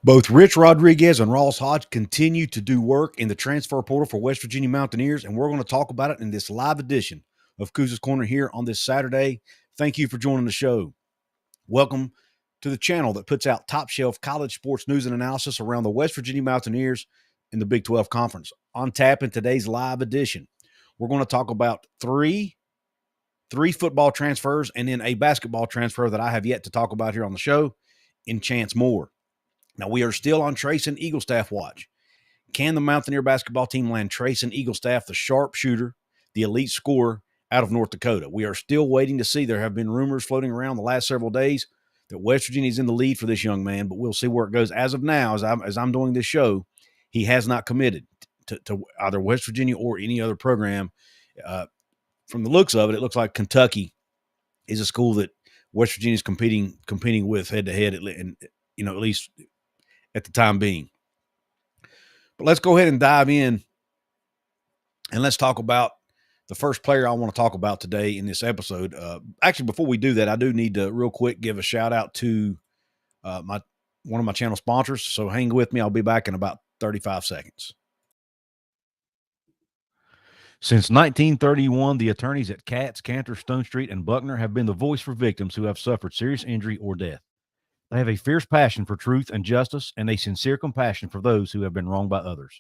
Both Rich Rodriguez and Ross Hodge continue to do work in the transfer portal for West Virginia Mountaineers, and we're going to talk about it in this live edition of Couz's Corner here on this Saturday. Thank you for joining the show. Welcome to the channel that puts out top-shelf college sports news and analysis around the West Virginia Mountaineers in the Big 12 Conference. On tap in today's live edition, we're going to talk about three football transfers and then a basketball transfer that I have yet to talk about here on the show in Chance Moore. Now, we are still on Trayson Eaglestaff watch. Can the Mountaineer basketball team land Trayson Eaglestaff, the sharpshooter, the elite scorer out of North Dakota? We are still waiting to see. There have been rumors floating around the last several days that West Virginia is in the lead for this young man, but we'll see where it goes. As of now, as I'm doing this show, he has not committed to either West Virginia or any other program. From the looks of it, it looks like Kentucky is a school that West Virginia is competing with head-to-head, and at least at the time being. But let's go ahead and dive in, and let's talk about the first player I want to talk about today in this episode. Actually, before we do that, I do need to real quick give a shout-out to one of my channel sponsors, so hang with me. I'll be back in about 35 seconds. Since 1931, the attorneys at Katz, Cantor, Stone Street, and Buckner have been the voice for victims who have suffered serious injury or death. They have a fierce passion for truth and justice and a sincere compassion for those who have been wronged by others.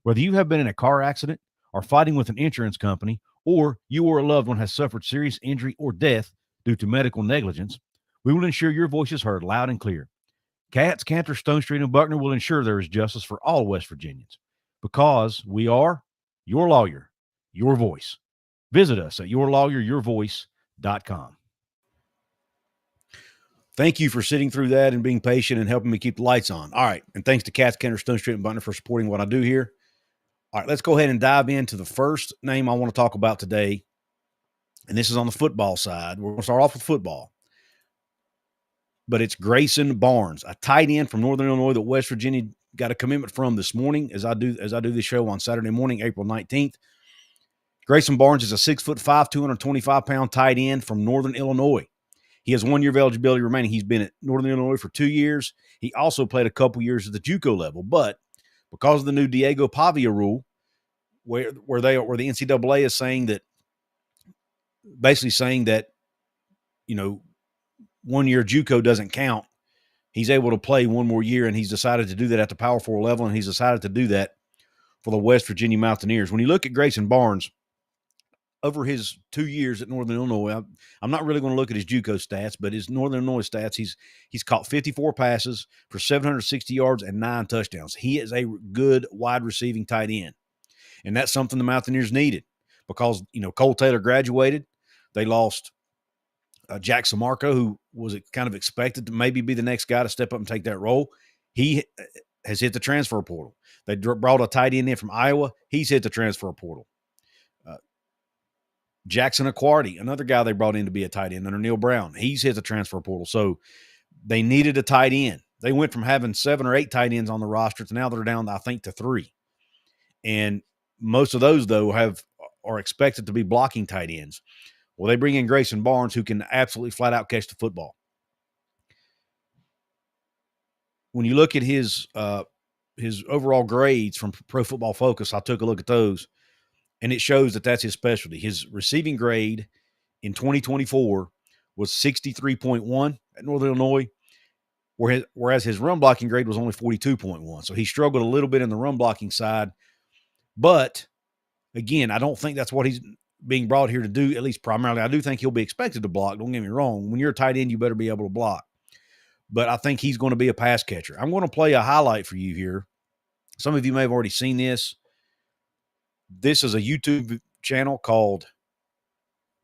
Whether you have been in a car accident or fighting with an insurance company, or you or a loved one has suffered serious injury or death due to medical negligence, we will ensure your voice is heard loud and clear. Katz, Cantor, Stone Street, and Buckner will ensure there is justice for all West Virginians, because we are your lawyer, your voice. Visit us at yourlawyeryourvoice.com. Thank you for sitting through that and being patient and helping me keep the lights on. All right, and thanks to Katz, Cantor, Stone Street, and Buckner for supporting what I do here. All right, let's go ahead and dive into the first name I want to talk about today, and this is on the football side. We're going to start off with football, but it's Grayson Barnes, a tight end from Northern Illinois that West Virginia got a commitment from this morning as I do this show on Saturday morning, April 19th. Grayson Barnes is a 6'5", 225-pound tight end from Northern Illinois. He has 1 year of eligibility remaining. He's been at Northern Illinois for 2 years. He also played a couple years at the JUCO level, but because of the new Diego Pavia rule, where the NCAA is saying that, 1 year JUCO doesn't count, he's able to play one more year, and he's decided to do that at the Power 4 level, and he's decided to do that for the West Virginia Mountaineers. When you look at Grayson Barnes, over his 2 years at Northern Illinois, I'm not really going to look at his JUCO stats, but his Northern Illinois stats, he's caught 54 passes for 760 yards and 9 touchdowns. He is a good wide receiving tight end, and that's something the Mountaineers needed because, Cole Taylor graduated. They lost Jack Samarco, who was kind of expected to maybe be the next guy to step up and take that role. He has hit the transfer portal. They brought a tight end in from Iowa. He's hit the transfer portal. Jackson Aquardi, another guy they brought in to be a tight end under Neil Brown. He's hit the transfer portal. So they needed a tight end. They went from having 7 or 8 tight ends on the roster to now they're down, I think, to 3. And most of those, though, are expected to be blocking tight ends. Well, they bring in Grayson Barnes, who can absolutely flat out catch the football. When you look at his overall grades from Pro Football Focus, I took a look at those, and it shows that that's his specialty. His receiving grade in 2024 was 63.1 at Northern Illinois, whereas his run blocking grade was only 42.1. So he struggled a little bit in the run blocking side. But, again, I don't think that's what he's being brought here to do, at least primarily. I do think he'll be expected to block. Don't get me wrong. When you're a tight end, you better be able to block. But I think he's going to be a pass catcher. I'm going to play a highlight for you here. Some of you may have already seen this. This is a YouTube channel called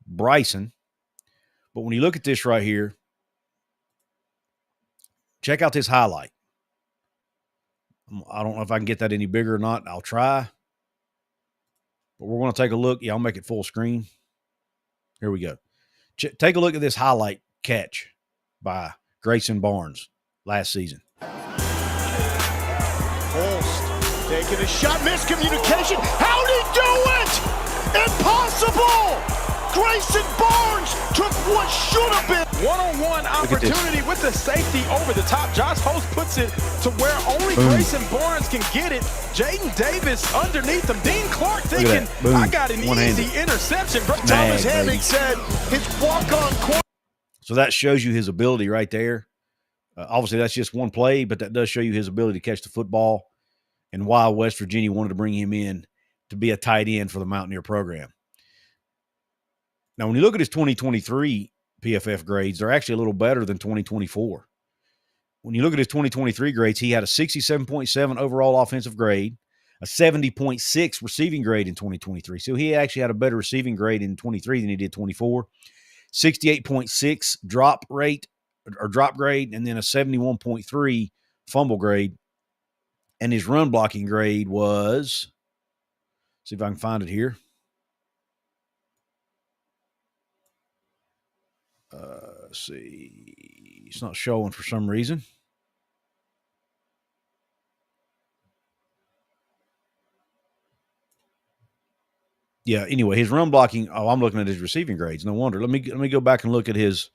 Bryson. But when you look at this right here, check out this highlight. I don't know if I can get that any bigger or not. I'll try. But we're going to take a look. Yeah, I'll make it full screen. Here we go. Take a look at this highlight catch by Grayson Barnes last season. Holst taking a shot, miscommunication. How'd he do it? Impossible! Grayson Barnes took what should have been. One-on-one opportunity with the safety over the top. Josh Host puts it to where only Grayson Barnes can get it. Jaden Davis underneath him. Dean Clark thinking, I got an easy interception. Thomas Hammock said his walk-on corner. So that shows you his ability right there. Obviously, that's just one play, but that does show you his ability to catch the football and why West Virginia wanted to bring him in to be a tight end for the Mountaineer program. Now, when you look at his 2023 PFF grades, they're actually a little better than 2024. When you look at his 2023 grades, he had a 67.7 overall offensive grade, a 70.6 receiving grade in 2023. So he actually had a better receiving grade in 23 than he did 24. 68.6 drop rate or drop grade, and then a 71.3 fumble grade. And his run blocking grade was, see if I can find it here. Let's see. It's not showing for some reason. Yeah, anyway, his run blocking, I'm looking at his receiving grades. No wonder. Let me go back and look at his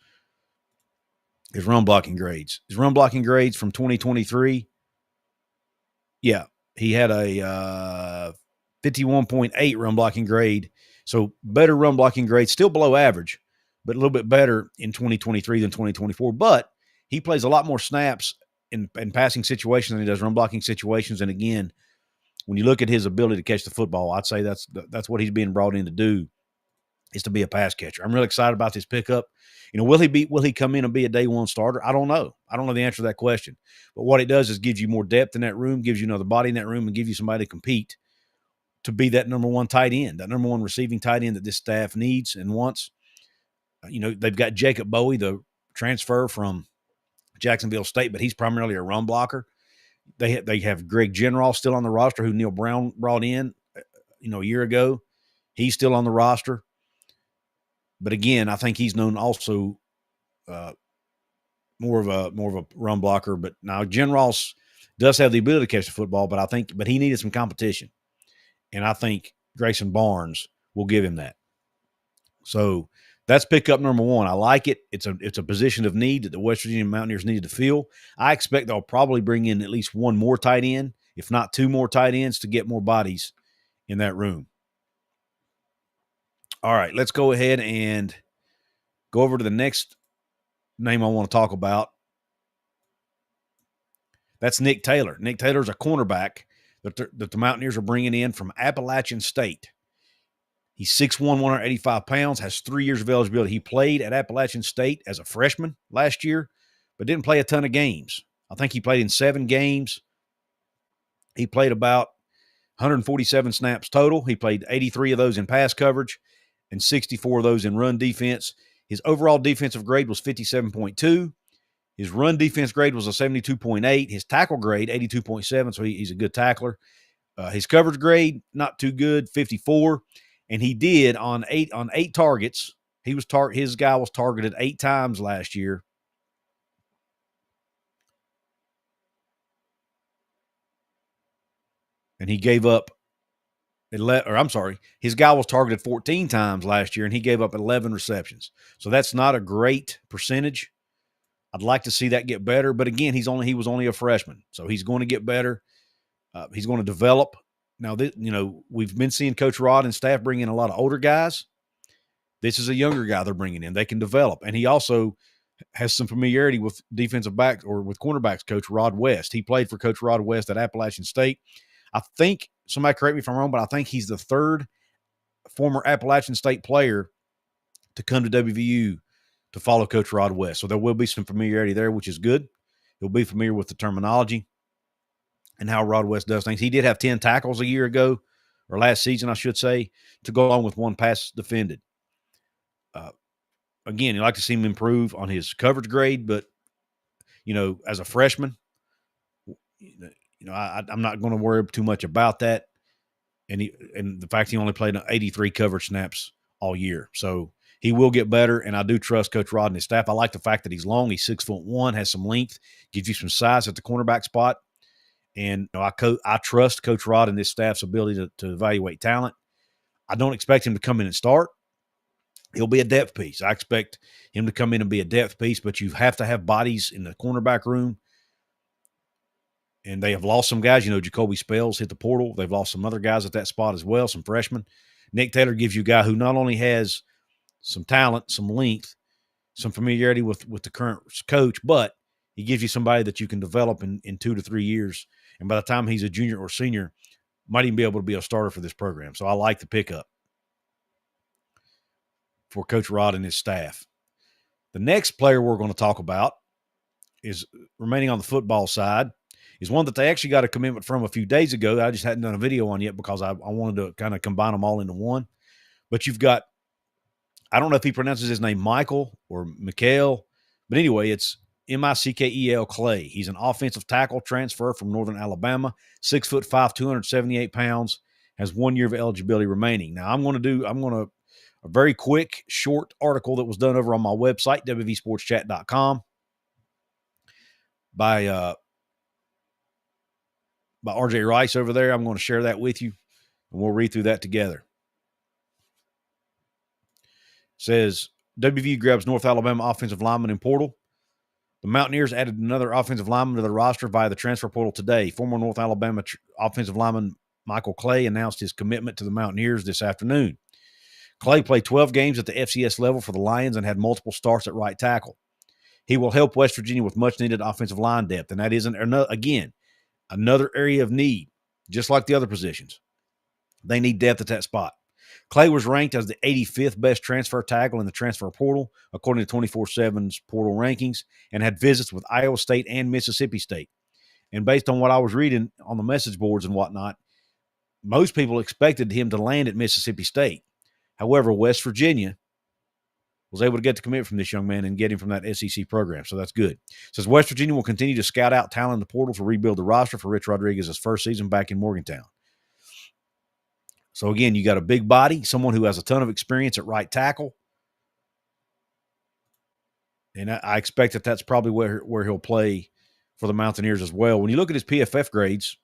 run blocking grades. His run blocking grades from 2023. Yeah, he had a 51.8 run blocking grade. So better run blocking grade, still below average, but a little bit better in 2023 than 2024. But he plays a lot more snaps in passing situations than he does run blocking situations. And again, when you look at his ability to catch the football, I'd say that's what he's being brought in to do, is to be a pass catcher. I'm really excited about this pickup. You know, will he come in and be a day one starter? I don't know. I don't know the answer to that question. But what it does is gives you more depth in that room, gives you another body in that room, and give you somebody to compete to be that number one tight end, that number one receiving tight end that this staff needs and wants. You know, they've got Jacob Bowie, the transfer from Jacksonville State, but he's primarily a run blocker. They have Greg General still on the roster, who Neil Brown brought in, a year ago. He's still on the roster. But again, I think he's known also more of a run blocker. But now General does have the ability to catch the football, but he needed some competition. And I think Grayson Barnes will give him that. So that's pickup number one. I like it. It's a position of need that the West Virginia Mountaineers needed to fill. I expect they'll probably bring in at least one more tight end, if not two more tight ends, to get more bodies in that room. All right, let's go ahead and go over to the next name I want to talk about. That's Nick Taylor. Nick Taylor's a cornerback that the Mountaineers are bringing in from Appalachian State. He's 6'1", 185 pounds, has 3 years of eligibility. He played at Appalachian State as a freshman last year, but didn't play a ton of games. I think he played in 7 games. He played about 147 snaps total. He played 83 of those in pass coverage and 64 of those in run defense. His overall defensive grade was 57.2. His run defense grade was a 72.8. His tackle grade, 82.7, so he's a good tackler. His coverage grade, not too good, 54. And he did on eight targets. His guy was targeted 8 times last year. And he gave up his guy was targeted 14 times last year, and he gave up 11 receptions. So that's not a great percentage. I'd like to see that get better. But again, he was only a freshman, so he's going to get better. He's going to develop. Now, we've been seeing Coach Rod and staff bring in a lot of older guys. This is a younger guy they're bringing in. They can develop. And he also has some familiarity with defensive backs or with cornerbacks, Coach Rod West. He played for Coach Rod West at Appalachian State. I think, somebody correct me if I'm wrong, but I think he's the third former Appalachian State player to come to WVU to follow Coach Rod West. So there will be some familiarity there, which is good. He'll be familiar with the terminology and how Rod West does things. He did have 10 tackles a year ago, or last season, I should say, to go along with 1 pass defended. Again, you'd like to see him improve on his coverage grade, but, as a freshman, I'm not going to worry too much about that. And the fact he only played 83 coverage snaps all year. So he will get better, and I do trust Coach Rod and his staff. I like the fact that he's long. He's 6'1", has some length, gives you some size at the cornerback spot. And I trust Coach Rod and his staff's ability to evaluate talent. I don't expect him to come in and start, He'll be a depth piece. I expect him to come in and be a depth piece, but you have to have bodies in the cornerback room. And they have lost some guys. Jacoby Spells hit the portal. They've lost some other guys at that spot as well, some freshmen. Nick Taylor gives you a guy who not only has some talent, some length, some familiarity with the current coach, but he gives you somebody that you can develop in 2 to 3 years. And by the time he's a junior or senior, might even be able to be a starter for this program. So I like the pickup for Coach Rod and his staff. The next player we're going to talk about is remaining on the football side. Is one that they actually got a commitment from a few days ago. I just hadn't done a video on yet because I wanted to kind of combine them all into one. But you've got, I don't know if he pronounces his name Michael or Mikhail, but anyway, it's Michael Clay. He's an offensive tackle transfer from Northern Alabama, 6'5", 278 pounds, has 1 year of eligibility remaining. Now a very quick, short article that was done over on my website, WVSportsChat.com, by RJ Rice over there. I'm going to share that with you, and we'll read through that together. It says, WVU grabs North Alabama offensive lineman in portal. The Mountaineers added another offensive lineman to the roster via the transfer portal today. Former North Alabama offensive lineman Michael Clay announced his commitment to the Mountaineers this afternoon. Clay played 12 games at the FCS level for the Lions and had multiple starts at right tackle. He will help West Virginia with much-needed offensive line depth, and that isn't, again, another area of need, just like the other positions. They need depth at that spot. Clay was ranked as the 85th best transfer tackle in the transfer portal, according to 24/7's portal rankings, and had visits with Iowa State and Mississippi State. And based on what I was reading on the message boards and whatnot, most people expected him to land at Mississippi State. However, West Virginia was able to get the commitment from this young man and get him from that SEC program, so that's good. It says West Virginia will continue to scout out talent in the portal to rebuild the roster for Rich Rodriguez's first season back in Morgantown. So, again, you got a big body, someone who has a ton of experience at right tackle. And I expect that that's probably where he'll play for the Mountaineers as well. When you look at his PFF grades,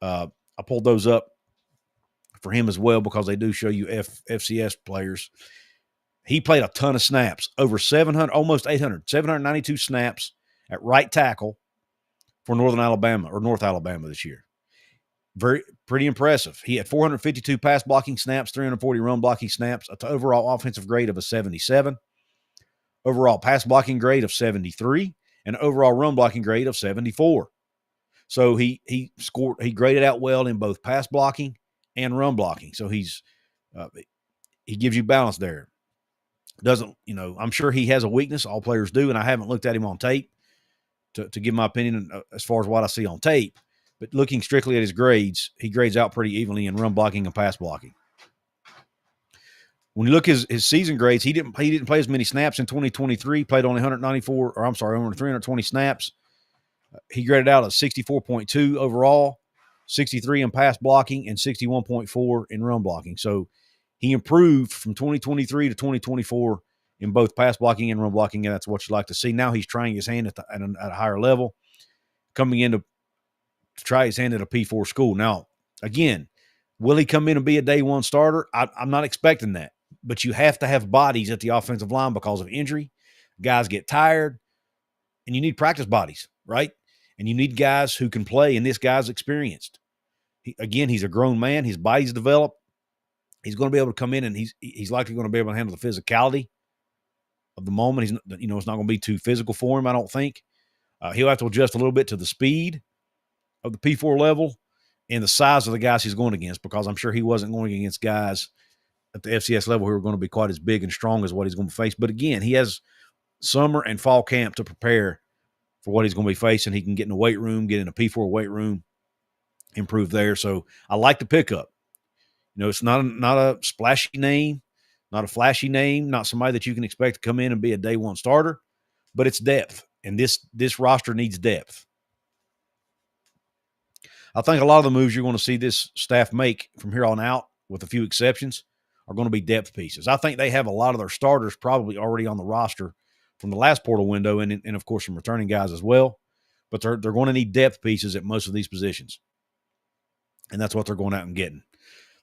I pulled those up for him as well because they do show you FCS players. He played a ton of snaps, over 700, almost 800, 792 snaps at right tackle for North Alabama this year. Pretty impressive. He had 452 pass blocking snaps, 340 run blocking snaps, an overall offensive grade of a 77, overall pass blocking grade of 73, and overall run blocking grade of 74. So he graded out well in both pass blocking and run blocking. So he gives you balance there. I'm sure he has a weakness. All players do, and I haven't looked at him on tape to give my opinion as far as what I see on tape. But looking strictly at his grades, he grades out pretty evenly in run blocking and pass blocking. When you look at his season grades, he didn't play as many snaps in 2023. Played only only 320 snaps. He graded out a 64.2 overall, 63 in pass blocking, and 61.4 in run blocking. So he improved from 2023 to 2024 in both pass blocking and run blocking, and that's what you like to see. Now he's trying his hand at a higher level, coming in to try his hand at a P4 school. Now, again, will he come in and be a day one starter? I'm not expecting that. But you have to have bodies at the offensive line because of injury. Guys get tired, and you need practice bodies, right? And you need guys who can play, and this guy's experienced. He's a grown man. His body's developed. He's going to be able to come in, and he's likely going to be able to handle the physicality of the moment. It's not going to be too physical for him, I don't think. He'll have to adjust a little bit to the speed of the P4 level and the size of the guys he's going against, because I'm sure he wasn't going against guys at the FCS level who are going to be quite as big and strong as what he's going to face. But again, he has summer and fall camp to prepare for what he's going to be facing. He can get in the weight room, get in a P4 weight room, improve there. So I like the pickup. It's not a splashy name, not a flashy name, not somebody that you can expect to come in and be a day one starter, but it's depth. And this roster needs depth. I think a lot of the moves you're going to see this staff make from here on out, with a few exceptions, are going to be depth pieces. I think they have a lot of their starters probably already on the roster from the last portal window and of course, some returning guys as well. But they're going to need depth pieces at most of these positions. And that's what they're going out and getting.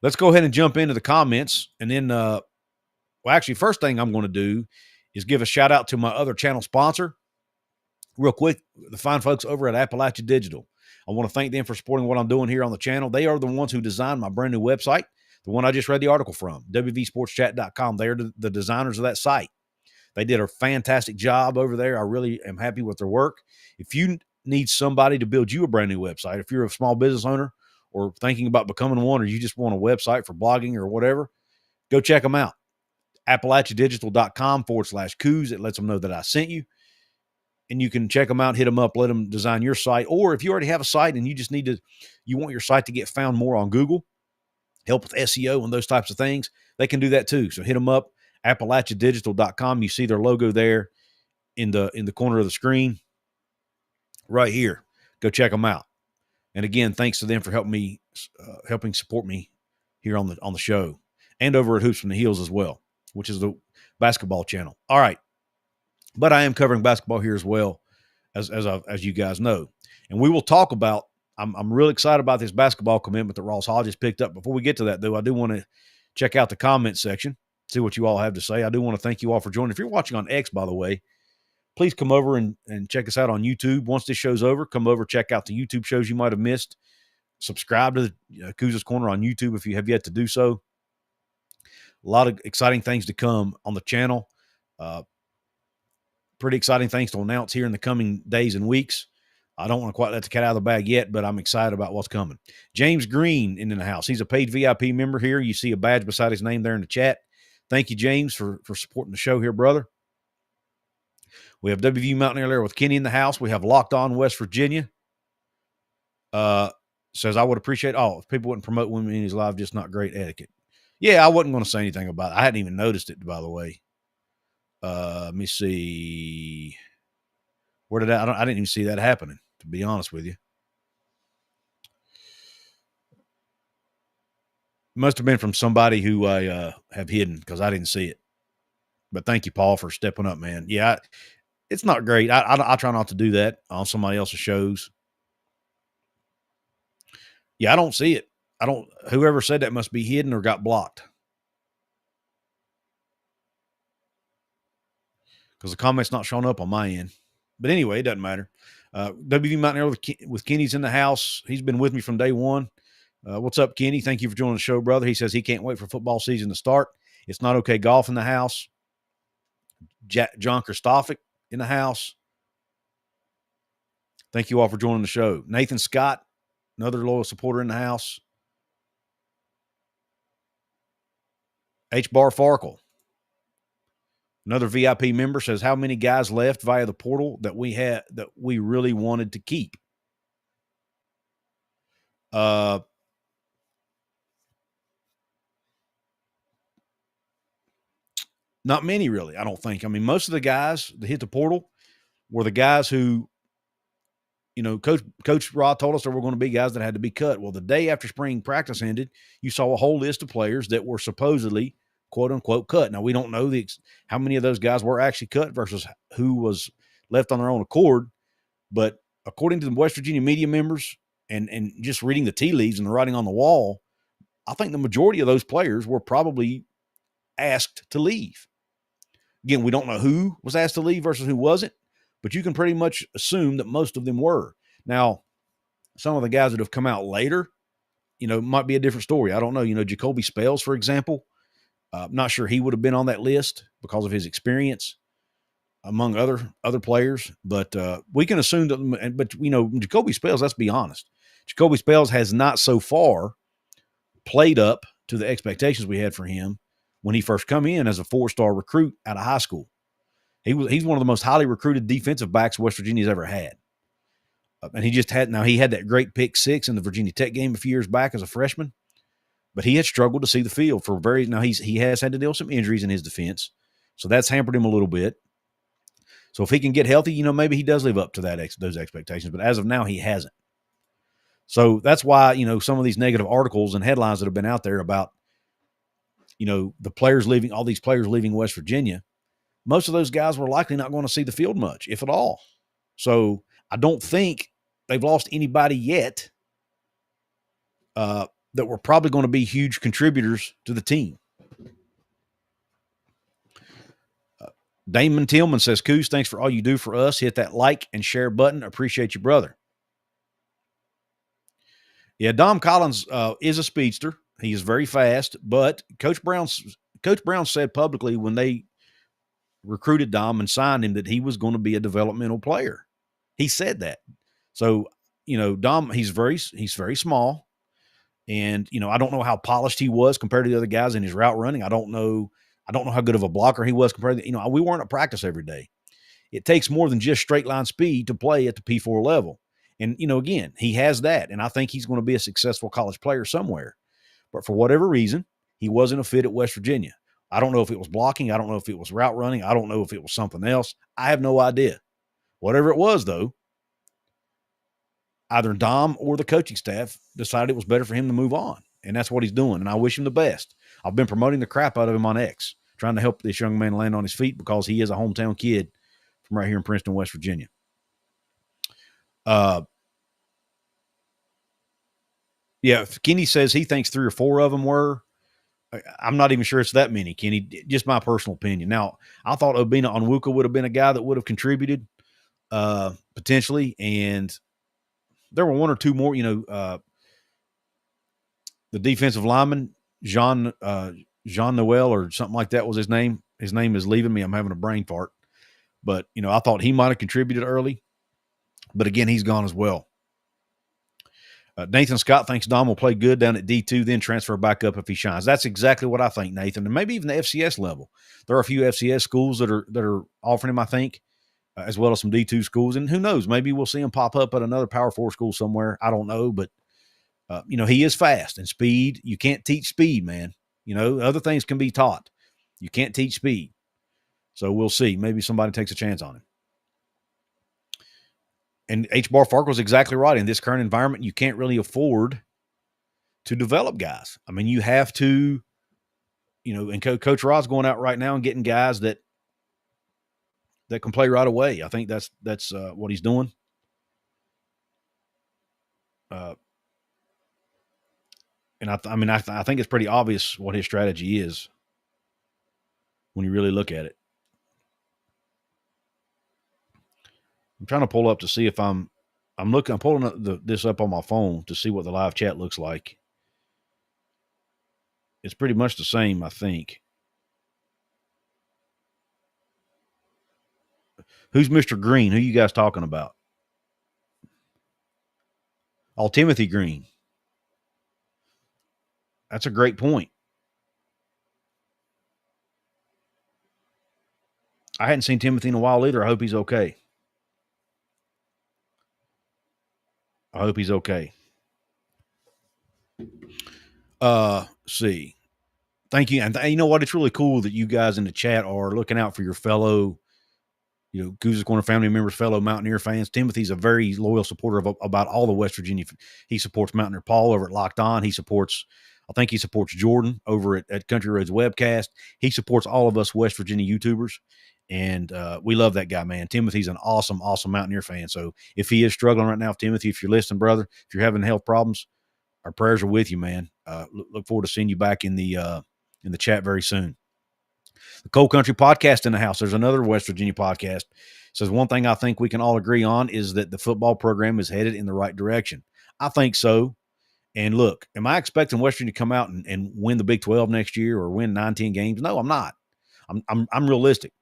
Let's go ahead and jump into the comments. And then Well, actually, first thing I'm going to do is give a shout out to my other channel sponsor, real quick, the fine folks over at Appalachian Digital. I want to thank them for supporting what I'm doing here on the channel. They are the ones who designed my brand new website, the one I just read the article from, WVSportsChat.com. They are the designers of that site. They did a fantastic job over there. I really am happy with their work. If you need somebody to build you a brand new website, if you're a small business owner or thinking about becoming one, or you just want a website for blogging or whatever, go check them out. AppalachianDigital.com/Couz. It lets them know that I sent you. And you can check them out, hit them up, let them design your site. Or if you already have a site and you want your site to get found more on Google, help with SEO and those types of things, they can do that too. So hit them up, AppalachianDigital.com. You see their logo there in the corner of the screen right here. Go check them out. And again, thanks to them for helping support me here on the show and over at Hoops from the Heels as well, which is the basketball channel. All right. But I am covering basketball here as well, as you guys know. And we will talk about, I'm really excited about this basketball commitment that Ross Hodge has picked up. Before we get to that, though, I do want to check out the comment section, see what you all have to say. I do want to thank you all for joining. If you're watching on X, by the way, please come over and check us out on YouTube. Once this show's over, come over, check out the YouTube shows you might have missed. Subscribe to the Couz's Corner on YouTube if you have yet to do so. A lot of exciting things to come on the channel. Pretty exciting things to announce here in the coming days and weeks. I don't want to quite let the cat out of the bag yet, but I'm excited about what's coming. James Green in the house. He's a paid VIP member here. You see a badge beside his name there in the chat. Thank you, James, for supporting the show here, brother. We have WVU Mountaineer with Kenny in the house. We have Locked On West Virginia. Says, I would appreciate, if people wouldn't promote women in his live, just not great etiquette. Yeah, I wasn't going to say anything about it. I hadn't even noticed it, by the way. Let me see. Where did I didn't even see that happening, to be honest with you. Must have been from somebody who I have hidden because I didn't see it. But thank you, Paul, for stepping up, man. Yeah, it's not great. I try not to do that on somebody else's shows. Yeah, I don't see it. Whoever said that must be hidden or got blocked. Because the comment's not showing up on my end. But anyway, it doesn't matter. WV Mountaineer with Kenny's in the house. He's been with me from day one. What's up, Kenny? Thank you for joining the show, brother. He says he can't wait for football season to start. It's Not Okay Golf in the house. John Christophic in the house. Thank you all for joining the show. Nathan Scott, another loyal supporter in the house. H. Bar Farkle, another VIP member, says, how many guys left via the portal that we really wanted to keep? Not many, really, I don't think. I mean, most of the guys that hit the portal were the guys who, Coach Ross told us there were going to be guys that had to be cut. Well, the day after spring practice ended, you saw a whole list of players that were supposedly, quote unquote, cut. Now, we don't know how many of those guys were actually cut versus who was left on their own accord. But according to the West Virginia media members and just reading the tea leaves and the writing on the wall, I think the majority of those players were probably asked to leave. Again, we don't know who was asked to leave versus who wasn't, but you can pretty much assume that most of them were. Now, some of the guys that have come out later, might be a different story. I don't know. Jacoby Spells, for example, I'm not sure he would have been on that list because of his experience among other players, but we can assume that. But Jacoby Spells, let's be honest, Jacoby Spells has not so far played up to the expectations we had for him when he first come in as a 4-star recruit out of high school. He's one of the most highly recruited defensive backs West Virginia's ever had, and he had that great pick 6 in the Virginia Tech game a few years back as a freshman. But he had struggled to see the field he has had to deal with some injuries in his defense. So that's hampered him a little bit. So if he can get healthy, maybe he does live up to those expectations. But as of now, he hasn't. So that's why, some of these negative articles and headlines that have been out there about, the players leaving, all these players leaving West Virginia, most of those guys were likely not going to see the field much, if at all. So I don't think they've lost anybody yet that were probably going to be huge contributors to the team. Damon Tillman says, Couz, thanks for all you do for us. Hit that like and share button. Appreciate you, brother. Yeah, Dom Collins is a speedster. He is very fast, but Coach Brown said publicly when they recruited Dom and signed him that he was going to be a developmental player. He said that. So, Dom, he's very small. And, I don't know how polished he was compared to the other guys in his route running. I don't know how good of a blocker he was compared to, we weren't at practice every day. It takes more than just straight line speed to play at the P4 level. And, again, he has that. And I think he's going to be a successful college player somewhere. But for whatever reason, he wasn't a fit at West Virginia. I don't know if it was blocking. I don't know if it was route running. I don't know if it was something else. I have no idea. Whatever it was, though, either Dom or the coaching staff decided it was better for him to move on. And that's what he's doing. And I wish him the best. I've been promoting the crap out of him on X, trying to help this young man land on his feet because he is a hometown kid from right here in Princeton, West Virginia. Yeah, Kenny says he thinks 3 or 4 of them were. I'm not even sure it's that many, Kenny. Just my personal opinion. Now, I thought Obina Onwuka would have been a guy that would have contributed potentially, and there were 1 or 2 more. The defensive lineman Jean Noel or something like that was his name. His name is leaving me. I'm having a brain fart, but I thought he might have contributed early, but again, he's gone as well. Nathan Scott thinks Dom will play good down at D2, then transfer back up if he shines. That's exactly what I think, Nathan, and maybe even the FCS level. There are a few FCS schools that are offering him, I think, as well as some D2 schools. And who knows, maybe we'll see him pop up at another Power 4 school somewhere. I don't know, but, he is fast. And speed, you can't teach speed, man. Other things can be taught. You can't teach speed. So we'll see. Maybe somebody takes a chance on him. And H. Bar Fark was exactly right. In this current environment, you can't really afford to develop guys. I mean, you have to, and Coach Ross going out right now and getting guys that can play right away. I think that's what he's doing. And I think it's pretty obvious what his strategy is when you really look at it. I'm trying to pull up to see if I'm pulling up this up on my phone to see what the live chat looks like. It's pretty much the same, I think. Who's Mr. Green? Who you guys talking about? Oh, Timothy Green. That's a great point. I hadn't seen Timothy in a while either. I hope he's okay. See. Thank you. And you know what? It's really cool that you guys in the chat are looking out for your fellow, Couz's Corner family members, fellow Mountaineer fans. Timothy's a very loyal supporter about all the West Virginia. He supports Mountaineer Paul over at Locked On. I think he supports Jordan over at Country Roads Webcast. He supports all of us West Virginia YouTubers. And we love that guy, man. Timothy's an awesome, awesome Mountaineer fan. So if he is struggling right now, Timothy, if you're listening, brother, if you're having health problems, our prayers are with you, man. Look forward to seeing you back in the chat very soon. The Cold Country Podcast in the house. There's another West Virginia podcast. It says one thing I think we can all agree on is that the football program is headed in the right direction. I think so. And look, am I expecting West Virginia to come out and win the Big 12 next year or win 9-10 games? No, I'm not. I'm realistic.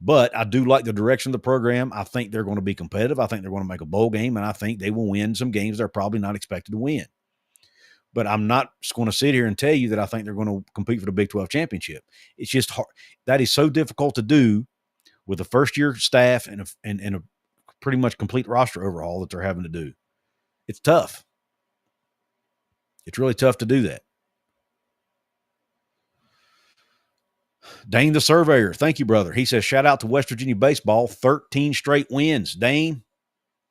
But I do like the direction of the program. I think they're going to be competitive. I think they're going to make a bowl game, and I think they will win some games they're probably not expected to win. But I'm not just going to sit here and tell you that I think they're going to compete for the Big 12 championship. It's just hard. That is so difficult to do with a first-year staff and a pretty much complete roster overhaul that they're having to do. It's tough. It's really tough to do that. Dane the Surveyor, thank you, brother. He says, shout out to West Virginia baseball, 13 straight wins. Dane,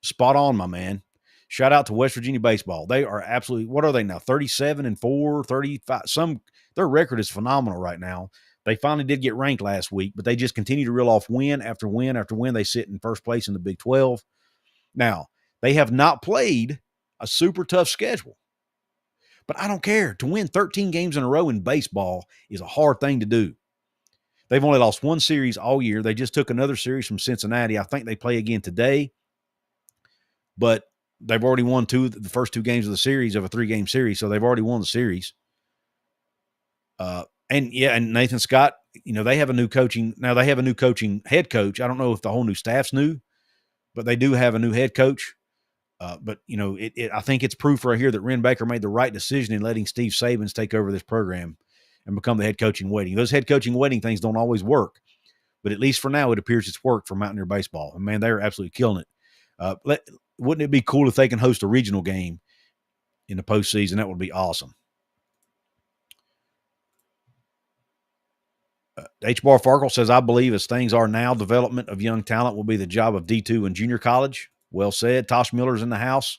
spot on, my man. Shout out to West Virginia baseball. They are absolutely, what are they now, 37-4, 35? Their record is phenomenal right now. They finally did get ranked last week, but they just continue to reel off win after win after win. They sit in first place in the Big 12. Now, they have not played a super tough schedule. But I don't care. To win 13 games in a row in baseball is a hard thing to do. They've only lost one series all year. They just took another series from Cincinnati. I think they play again today, but they've already won the first two games of the series of a 3-game series, so they've already won the series. And Nathan Scott, they have a new coaching. Now they have a new head coach. I don't know if the whole new staff's new, but they do have a new head coach. But I think it's proof right here that Ren Baker made the right decision in letting Steve Sabins take over this program and become the head coach in waiting. Those head coaching waiting things don't always work, but at least for now, it appears it's worked for Mountaineer baseball. And man, they're absolutely killing it. Wouldn't it be cool if they can host a regional game in the postseason? That would be awesome. H. Bar Farkle says, I believe as things are now, development of young talent will be the job of D2 and junior college. Well said. Tosh Miller's in the house.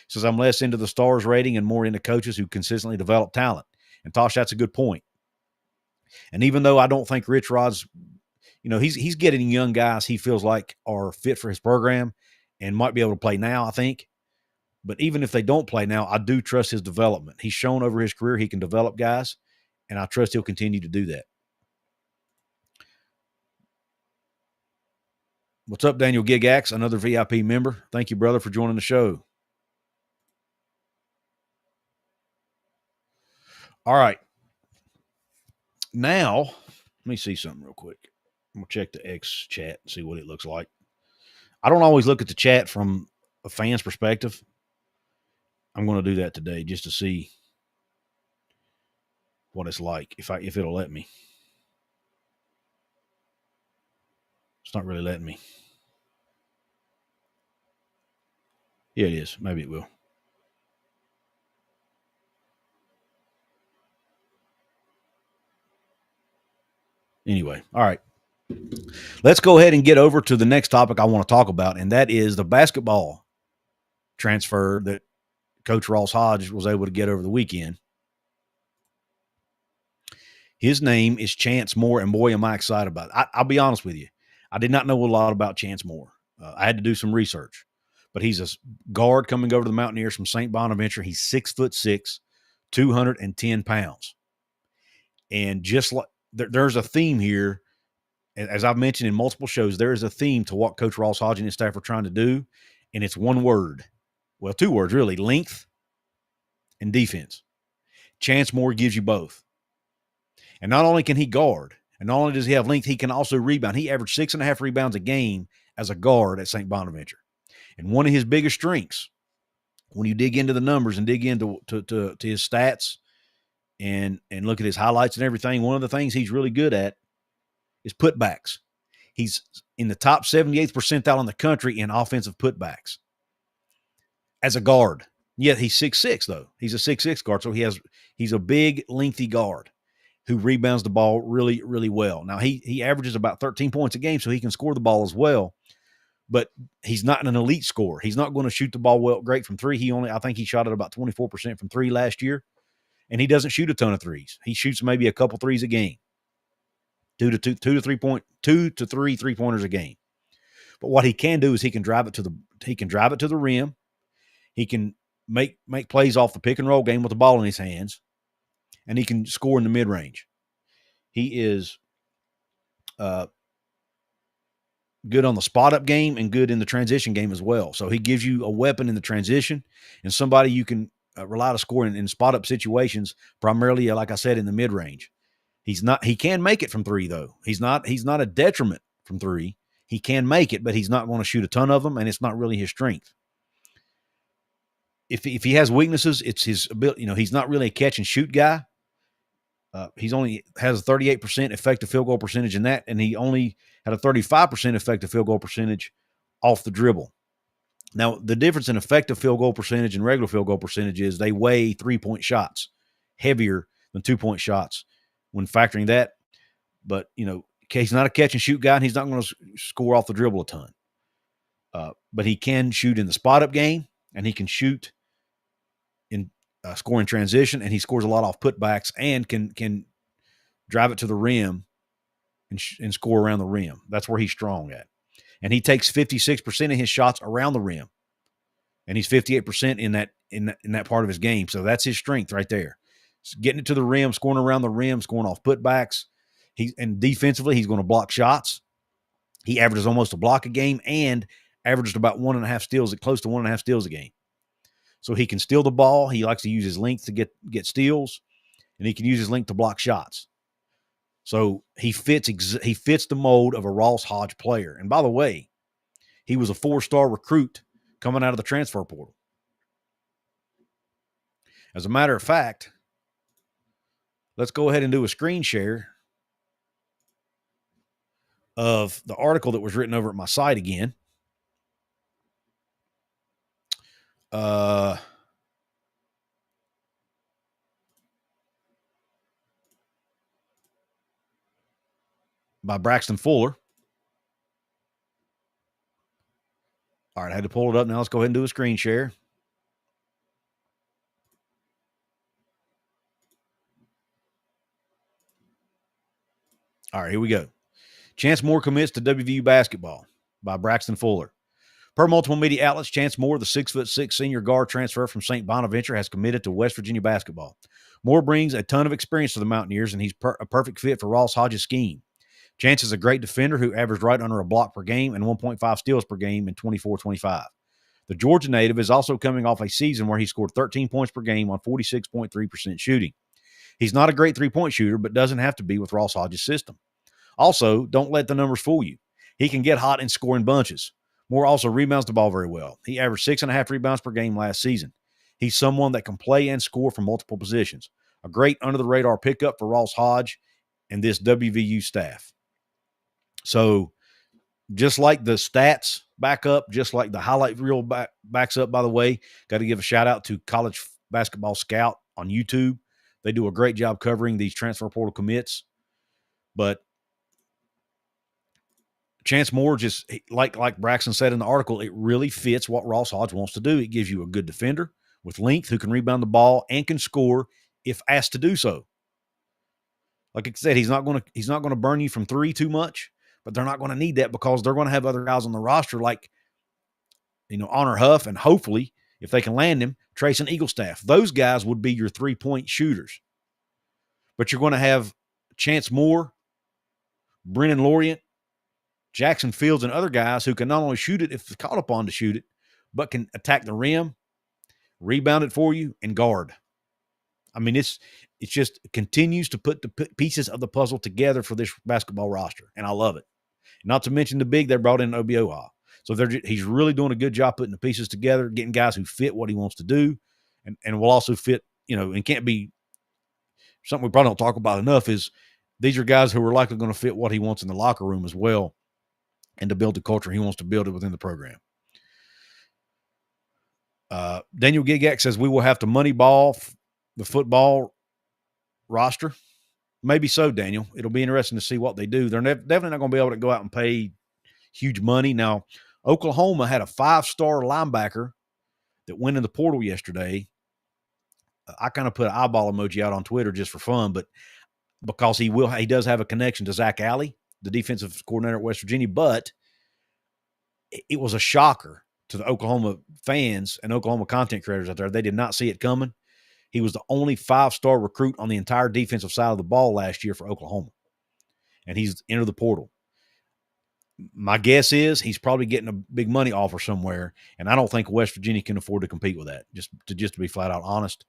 Says, I'm less into the stars rating and more into coaches who consistently develop talent. And Tosh, that's a good point. And even though I don't think Rich Rod's, he's getting young guys he feels like are fit for his program and might be able to play now, I think. But even if they don't play now, I do trust his development. He's shown over his career he can develop guys, and I trust he'll continue to do that. What's up, Daniel Gigax, another VIP member? Thank you, brother, for joining the show. All right. Now, let me see something real quick. I'm going to check the X chat and see what it looks like. I don't always look at the chat from a fan's perspective. I'm going to do that today just to see what it's like, if it'll let me. It's not really letting me. Yeah, it is. Maybe it will. Anyway, all right. Let's go ahead and get over to the next topic I want to talk about, and that is the basketball transfer that Coach Ross Hodge was able to get over the weekend. His name is Chance Moore, and boy, am I excited about it. I'll be honest with you. I did not know a lot about Chance Moore. I had to do some research. But he's a guard coming over to the Mountaineers from St. Bonaventure. He's 6'6", 210 pounds. And just like there's a theme here, as I've mentioned in multiple shows, there is a theme to what Coach Ross Hodge and his staff are trying to do, and it's one word. Well, two words, really, length and defense. Chance Moore gives you both. And not only can he guard, and not only does he have length, he can also rebound. He averaged 6.5 rebounds a game as a guard at St. Bonaventure. And one of his biggest strengths, when you dig into the numbers and dig into to his stats and look at his highlights and everything, one of the things he's really good at is putbacks. He's in the top 78th percentile in the country in offensive putbacks as a guard. Yet he's 6'6", though. He's a 6'6" guard, so he's a big, lengthy guard who rebounds the ball really, really well. Now, he averages about 13 points a game, so he can score the ball as well. But he's not an elite scorer. He's not going to shoot the ball great from three. I think he shot at about 24% from three last year. And he doesn't shoot a ton of threes. He shoots maybe a couple threes a game. 2 to 3 3-pointers a game. But what he can do is he can drive it to the rim. He can make plays off the pick and roll game with the ball in his hands. And he can score in the mid-range. He is good on the spot-up game and good in the transition game as well. So he gives you a weapon in the transition and somebody you can rely to score in spot-up situations, primarily, like I said, in the mid-range. He can make it from three, though. He's not a detriment from three. He can make it, but he's not going to shoot a ton of them, and it's not really his strength. If he has weaknesses, it's his ability. He's not really a catch-and-shoot guy. He's only has a 38% effective field goal percentage in that, and he only had a 35% effective field goal percentage off the dribble. Now, the difference in effective field goal percentage and regular field goal percentage is they weigh 3-point shots heavier than 2-point shots when factoring that. But, he's not a catch-and-shoot guy, and he's not going to score off the dribble a ton. But he can shoot in the spot-up game, and he can shoot in scoring transition, and he scores a lot off putbacks and can drive it to the rim and score around the rim. That's where he's strong at. And he takes 56% of his shots around the rim, and he's 58% in that part of his game. So that's his strength right there. It's getting it to the rim, scoring around the rim, scoring off putbacks. And defensively, he's going to block shots. He averages almost a block a game and averaged about 1.5 steals, close to 1.5 steals a game. So he can steal the ball. He likes to use his length to get steals, and he can use his length to block shots. So he fits the mold of a Ross Hodge player. And by the way, he was a 4-star recruit coming out of the transfer portal. As a matter of fact, let's go ahead and do a screen share of the article that was written over at my site again. By Braxton Fuller. All right, I had to pull it up. Now let's go ahead and do a screen share. All right, here we go. Chance Moore commits to WVU basketball by Braxton Fuller. Per multiple media outlets, Chance Moore, the 6'6" senior guard transfer from St. Bonaventure, has committed to West Virginia basketball. Moore brings a ton of experience to the Mountaineers, and he's a perfect fit for Ross Hodge's scheme. Chance is a great defender who averaged right under a block per game and 1.5 steals per game in 24-25. The Georgia native is also coming off a season where he scored 13 points per game on 46.3% shooting. He's not a great three-point shooter, but doesn't have to be with Ross Hodge's system. Also, don't let the numbers fool you. He can get hot and score in bunches. Moore also rebounds the ball very well. He averaged 6.5 rebounds per game last season. He's someone that can play and score from multiple positions. A great under-the-radar pickup for Ross Hodge and this WVU staff. So, just like the stats back up, just like the highlight reel backs up, by the way, got to give a shout-out to College Basketball Scout on YouTube. They do a great job covering these transfer portal commits. But Chance Moore, just like Braxton said in the article, it really fits what Ross Hodge wants to do. It gives you a good defender with length who can rebound the ball and can score if asked to do so. Like I said, he's not going to burn you from three too much, but they're not going to need that because they're going to have other guys on the roster like, Honor Huff, and hopefully, if they can land him, Trayson Eaglestaff. Those guys would be your three-point shooters. But you're going to have Chance Moore, Brennan Lorient, Jackson Fields, and other guys who can not only shoot it if called upon to shoot it, but can attack the rim, rebound it for you, and guard. I mean, it's just it continues to put the pieces of the puzzle together for this basketball roster, and I love it. Not to mention the big they brought in Obioha. So he's really doing a good job putting the pieces together, getting guys who fit what he wants to do, and will also fit, and can't be something we probably don't talk about enough is these are guys who are likely going to fit what he wants in the locker room as well and to build the culture he wants to build it within the program. Daniel Gigak says we will have to money ball the football roster. Maybe so, Daniel. It'll be interesting to see what they do. They're definitely not going to be able to go out and pay huge money. Now, Oklahoma had a 5-star linebacker that went in the portal yesterday. I kind of put an eyeball emoji out on Twitter just for fun, but because he does have a connection to Zach Alley, the defensive coordinator at West Virginia, but it was a shocker to the Oklahoma fans and Oklahoma content creators out there. They did not see it coming. He was the only 5-star recruit on the entire defensive side of the ball last year for Oklahoma, and he's entered the portal. My guess is he's probably getting a big money offer somewhere, and I don't think West Virginia can afford to compete with that, just to be flat out honest.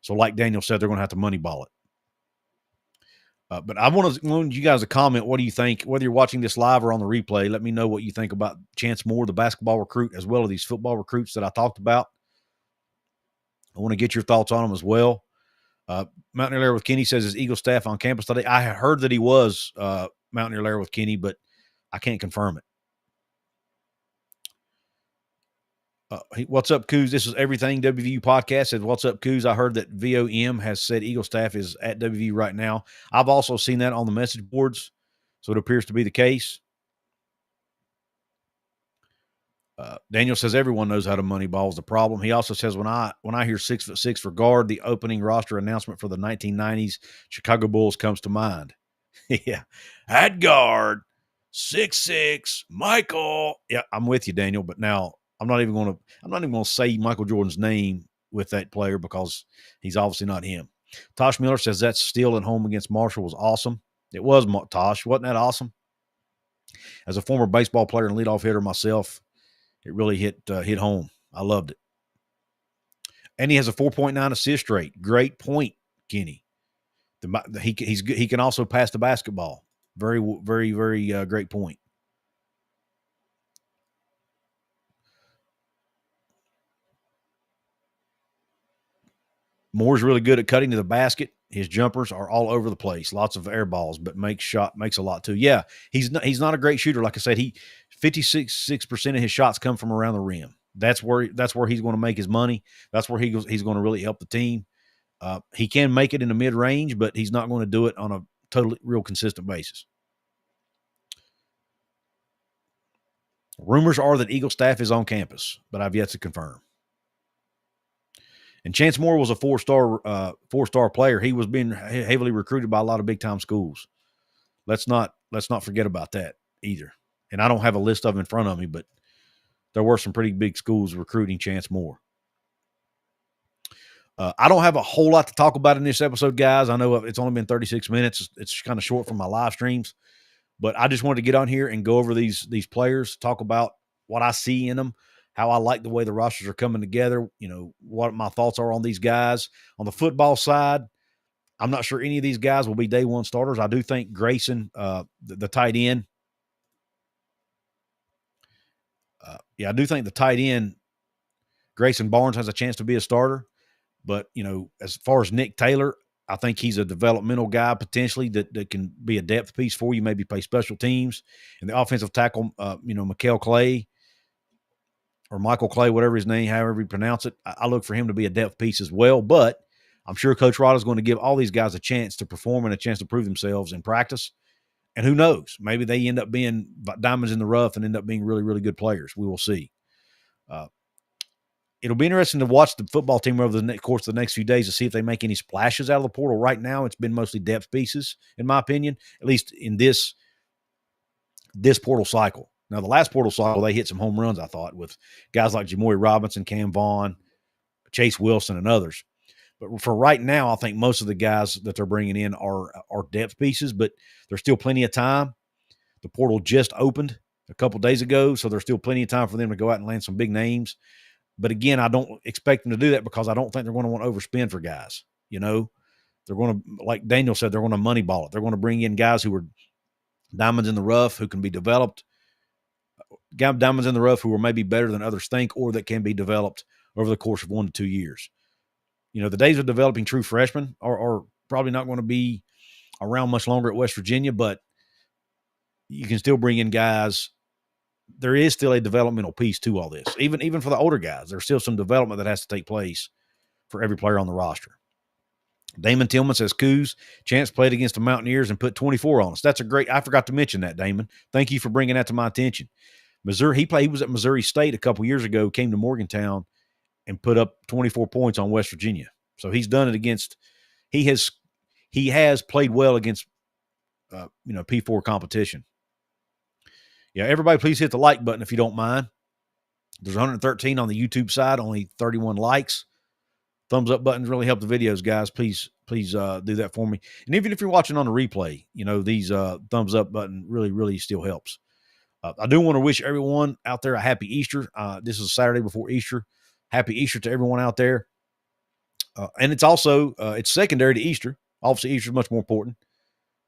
So like Daniel said, they're going to have to money ball it. But I want you guys to comment. What do you think? Whether you're watching this live or on the replay, let me know what you think about Chance Moore, the basketball recruit, as well as these football recruits that I talked about. I want to get your thoughts on them as well. Mountaineer Lair with Kenny says, is Eaglestaff on campus today? I heard that he was Mountaineer Lair with Kenny, but I can't confirm it. What's up, Couz? This is Everything WVU Podcast. Says, what's up, Couz? I heard that VOM has said Eaglestaff is at WVU right now. I've also seen that on the message boards, so it appears to be the case. Daniel says everyone knows how to money ball is the problem. He also says when I hear 6'6" for guard, the opening roster announcement for the 1990s Chicago Bulls comes to mind. Yeah, at guard, 6'6", Michael. Yeah, I'm with you, Daniel. But now I'm not even going to say Michael Jordan's name with that player because he's obviously not him. Tosh Miller says that steal at home against Marshall was awesome. It was Tosh. Wasn't that awesome? As a former baseball player and leadoff hitter myself, it really hit home. I loved it. And he has a 4.9 assist rate. Great point, Kenny. He can also pass the basketball. Very, very, very great point. Moore's really good at cutting to the basket. His jumpers are all over the place. Lots of air balls, but makes a lot too. Yeah, he's not a great shooter. Like I said, 56% of his shots come from around the rim. That's where he's going to make his money. That's where he's going to really help the team. He can make it in the mid range, but he's not going to do it on a totally real consistent basis. Rumors are that Eagle staff is on campus, but I've yet to confirm. And Chance Moore was a four-star player. He was being heavily recruited by a lot of big-time schools. Let's not forget about that either. And I don't have a list of them in front of me, but there were some pretty big schools recruiting Chance Moore. I don't have a whole lot to talk about in this episode, guys. I know it's only been 36 minutes. It's kind of short from my live streams. But I just wanted to get on here and go over these players, talk about what I see in them, how I like the way the rosters are coming together, what my thoughts are on these guys. On the football side, I'm not sure any of these guys will be day one starters. I do think Grayson, the tight end, I do think the tight end, Grayson Barnes, has a chance to be a starter. But, as far as Nick Taylor, I think he's a developmental guy potentially that can be a depth piece for you, maybe play special teams. And the offensive tackle, Michael Clay or Michael Clay, whatever his name, however you pronounce it, I look for him to be a depth piece as well. But I'm sure Coach Ross is going to give all these guys a chance to perform and a chance to prove themselves in practice. And who knows? Maybe they end up being diamonds in the rough and end up being really, really good players. We will see. It'll be interesting to watch the football team over the course of the next few days to see if they make any splashes out of the portal. Right now, it's been mostly depth pieces, in my opinion, at least in this portal cycle. Now, the last portal cycle, they hit some home runs, I thought, with guys like Jamoy Robinson, Cam Vaughn, Chase Wilson, and others. But for right now, I think most of the guys that they're bringing in are depth pieces, but there's still plenty of time. The portal just opened a couple days ago, so there's still plenty of time for them to go out and land some big names. But again, I don't expect them to do that because I don't think they're going to want to overspend for guys. They're going to, like Daniel said, they're going to moneyball it. They're going to bring in guys who are diamonds in the rough, who can be developed, diamonds in the rough who are maybe better than others think, or that can be developed over the course of 1 to 2 years. The days of developing true freshmen are probably not going to be around much longer at West Virginia, but you can still bring in guys. There is still a developmental piece to all this. Even for the older guys, there's still some development that has to take place for every player on the roster. Damon Tillman says, Couz, Chance played against the Mountaineers and put 24 on us. That's I forgot to mention that, Damon. Thank you for bringing that to my attention. Missouri, he was at Missouri State a couple years ago, came to Morgantown and put up 24 points on West Virginia. So he's done it against, he has played well against, P4 competition. Yeah, everybody please hit the like button if you don't mind. There's 113 on the YouTube side, only 31 likes. Thumbs up buttons really help the videos, guys. Please do that for me. And even if you're watching on the replay, these thumbs up button really, really still helps. I do want to wish everyone out there a happy Easter. This is Saturday before Easter. Happy Easter to everyone out there. And it's also, it's secondary to Easter. Obviously, Easter is much more important.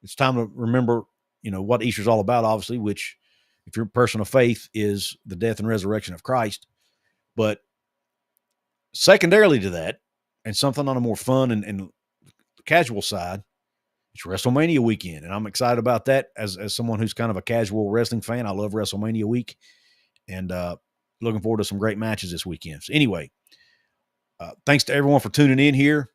It's time to remember, what Easter is all about, obviously, which, if you're a person of faith, is the death and resurrection of Christ. But secondarily to that, and something on a more fun and casual side, it's WrestleMania weekend. And I'm excited about that as someone who's kind of a casual wrestling fan. I love WrestleMania week. And looking forward to some great matches this weekend. So anyway, thanks to everyone for tuning in here.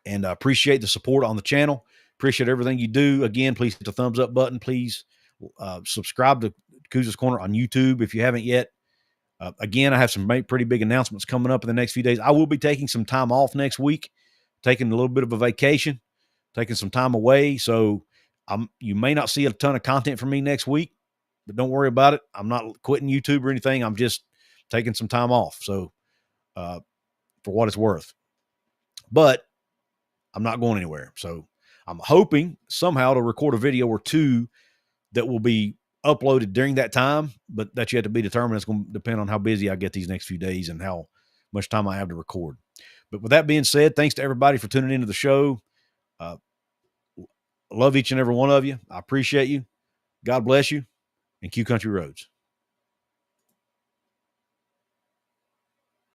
And I appreciate the support on the channel. Appreciate everything you do. Again, please hit the thumbs up button. Please subscribe to Couz's Corner on YouTube if you haven't yet. Again, I have some pretty big announcements coming up in the next few days. I will be taking some time off next week, taking a little bit of a vacation, taking some time away. So you may not see a ton of content from me next week, but don't worry about it. I'm not quitting YouTube or anything. I'm just taking some time off. So for what it's worth. But I'm not going anywhere. So I'm hoping somehow to record a video or two that will be uploaded during that time, but that's yet to be determined. It's going to depend on how busy I get these next few days and how much time I have to record. But with that being said, thanks to everybody for tuning into the show. Love each and every one of you. I appreciate you. God bless you, and Q Country Roads.